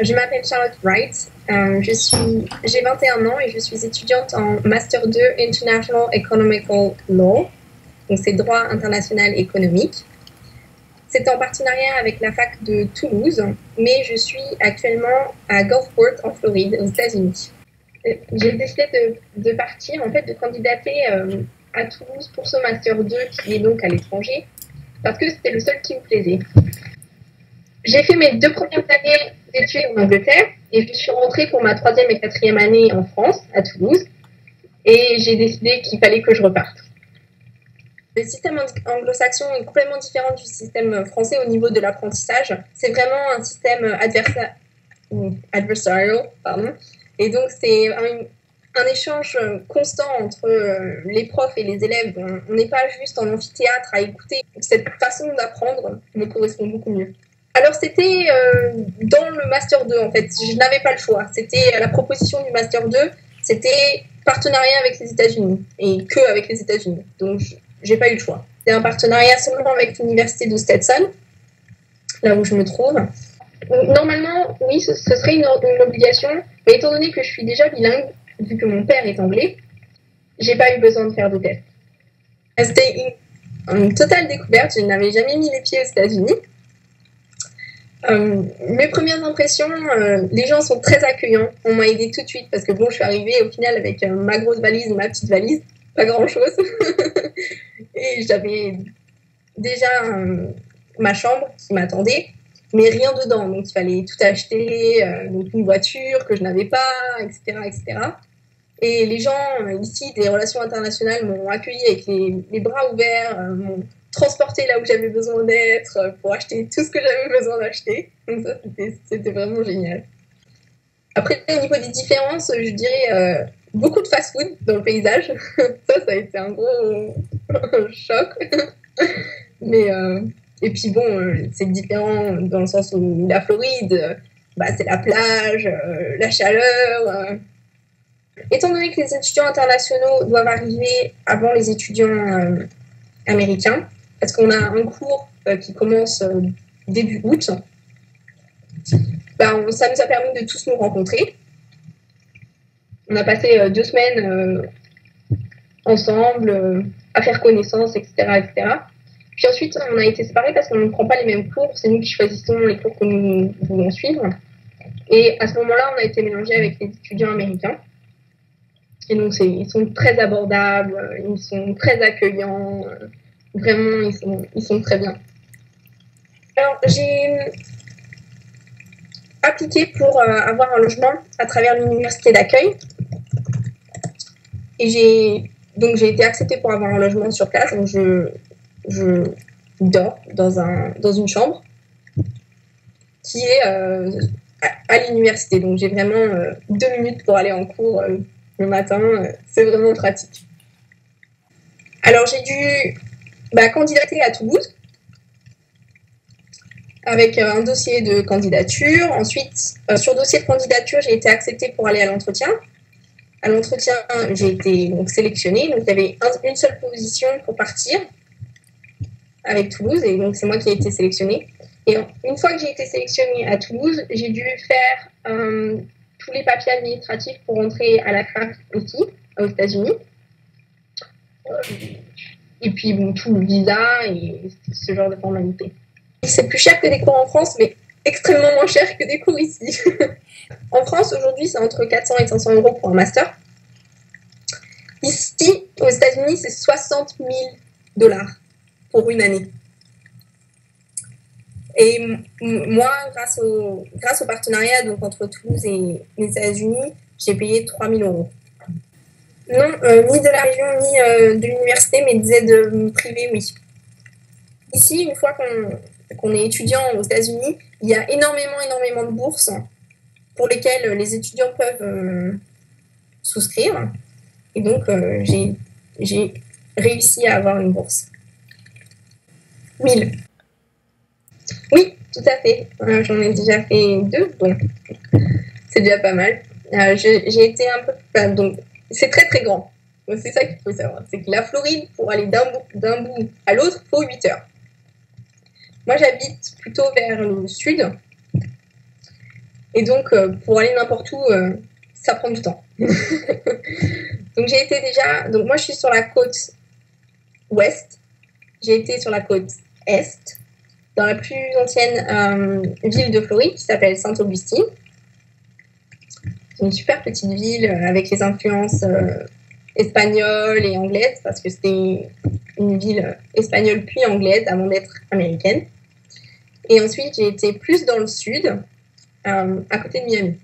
Je m'appelle Charlotte Wright, j'ai 21 ans et je suis étudiante en Master 2 International Economical Law, donc c'est droit international économique. C'est en partenariat avec la fac de Toulouse, mais je suis actuellement à Gulfport en Floride, aux États-Unis. J'ai décidé de partir, en fait, de candidater à Toulouse pour ce Master 2 qui est donc à l'étranger, parce que c'était le seul qui me plaisait. J'ai fait mes 2 premières années d'études en Angleterre et je suis rentrée pour ma 3e et 4e année en France, à Toulouse, et j'ai décidé qu'il fallait que je reparte. Le système anglo-saxon est complètement différent du système français au niveau de l'apprentissage. C'est vraiment un système adversarial, et donc c'est un échange constant entre les profs et les élèves. On n'est pas juste en amphithéâtre à écouter. Cette façon d'apprendre me correspond beaucoup mieux. Alors c'était dans le Master 2 en fait, je n'avais pas le choix. C'était la proposition du Master 2, c'était partenariat avec les États-Unis et que avec les États-Unis. Donc j'ai pas eu le choix. C'est un partenariat seulement avec l'université de Stetson, là où je me trouve. Normalement, oui, ce serait une obligation, mais étant donné que je suis déjà bilingue, vu que mon père est anglais, j'ai pas eu besoin de faire de test. C'était une totale découverte, je n'avais jamais mis les pieds aux États-Unis. Mes premières impressions, les gens sont très accueillants. On m'a aidé tout de suite parce que bon, je suis arrivée au final avec ma grosse valise et ma petite valise, pas grand chose. Et j'avais déjà ma chambre qui m'attendait, mais rien dedans. Donc il fallait tout acheter, donc une voiture que je n'avais pas, etc., etc. Et les gens ici des relations internationales m'ont accueilli avec les bras ouverts, m'ont transporté là où j'avais besoin d'être pour acheter tout ce que j'avais besoin d'acheter. Donc ça, c'était vraiment génial. Après, au niveau des différences, je dirais beaucoup de fast-food dans le paysage. Ça a été un gros choc. Mais, et puis bon, c'est différent dans le sens où la Floride, c'est la plage, la chaleur. Étant donné que les étudiants internationaux doivent arriver avant les étudiants américains, parce qu'on a un cours qui commence début août, ça nous a permis de tous nous rencontrer. On a passé 2 semaines ensemble, à faire connaissance, etc., etc. Puis ensuite, on a été séparés parce qu'on ne prend pas les mêmes cours. C'est nous qui choisissons les cours que nous voulons suivre. Et à ce moment-là, on a été mélangés avec les étudiants américains. Et donc, ils sont très abordables, ils sont très accueillants. Vraiment, ils sont très bien. Alors, j'ai appliqué pour avoir un logement à travers l'université d'accueil. Et j'ai été acceptée pour avoir un logement sur place. Donc, je dors dans une chambre qui est à l'université. Donc, j'ai vraiment 2 minutes pour aller en cours le matin. C'est vraiment pratique. Alors, j'ai dû candidater à Toulouse avec un dossier de candidature. Ensuite, sur dossier de candidature, j'ai été acceptée pour aller à l'entretien. À l'entretien, j'ai été donc sélectionnée. Donc, il y avait une seule position pour partir avec Toulouse. Et donc, c'est moi qui ai été sélectionnée. Et une fois que j'ai été sélectionnée à Toulouse, j'ai dû faire tous les papiers administratifs pour rentrer à la fac ici, aux États-Unis. Et puis, tout le visa et ce genre de formalités. C'est plus cher que des cours en France, mais extrêmement moins cher que des cours ici. En France, aujourd'hui, c'est entre 400 et 500 euros pour un master. Ici, aux États-Unis, c'est 60 000 $ pour une année. Et moi, grâce au partenariat donc, entre Toulouse et les États-Unis, j'ai payé 3 000 €. Non, ni de la région, ni de l'université, mais des aides privées, oui. Ici, une fois qu'on est étudiant aux États-Unis, il y a énormément de bourses pour lesquelles les étudiants peuvent souscrire. Et donc, j'ai réussi à avoir une bourse. 1000. Oui, tout à fait. J'en ai déjà fait 2, donc c'est déjà pas mal. J'ai été un peu... donc, c'est très très grand. Donc, c'est ça qu'il faut savoir. C'est que la Floride, pour aller d'un bout à l'autre, il faut 8 heures. Moi, j'habite plutôt vers le sud. Et donc, pour aller n'importe où, ça prend du temps. Donc, j'ai été déjà... Donc, moi, je suis sur la côte ouest. J'ai été sur la côte est, dans la plus ancienne ville de Floride, qui s'appelle Saint-Augustine. C'est une super petite ville avec les influences espagnoles et anglaises, parce que c'était une ville espagnole puis anglaise avant d'être américaine. Et ensuite, j'ai été plus dans le sud, à côté de Miami.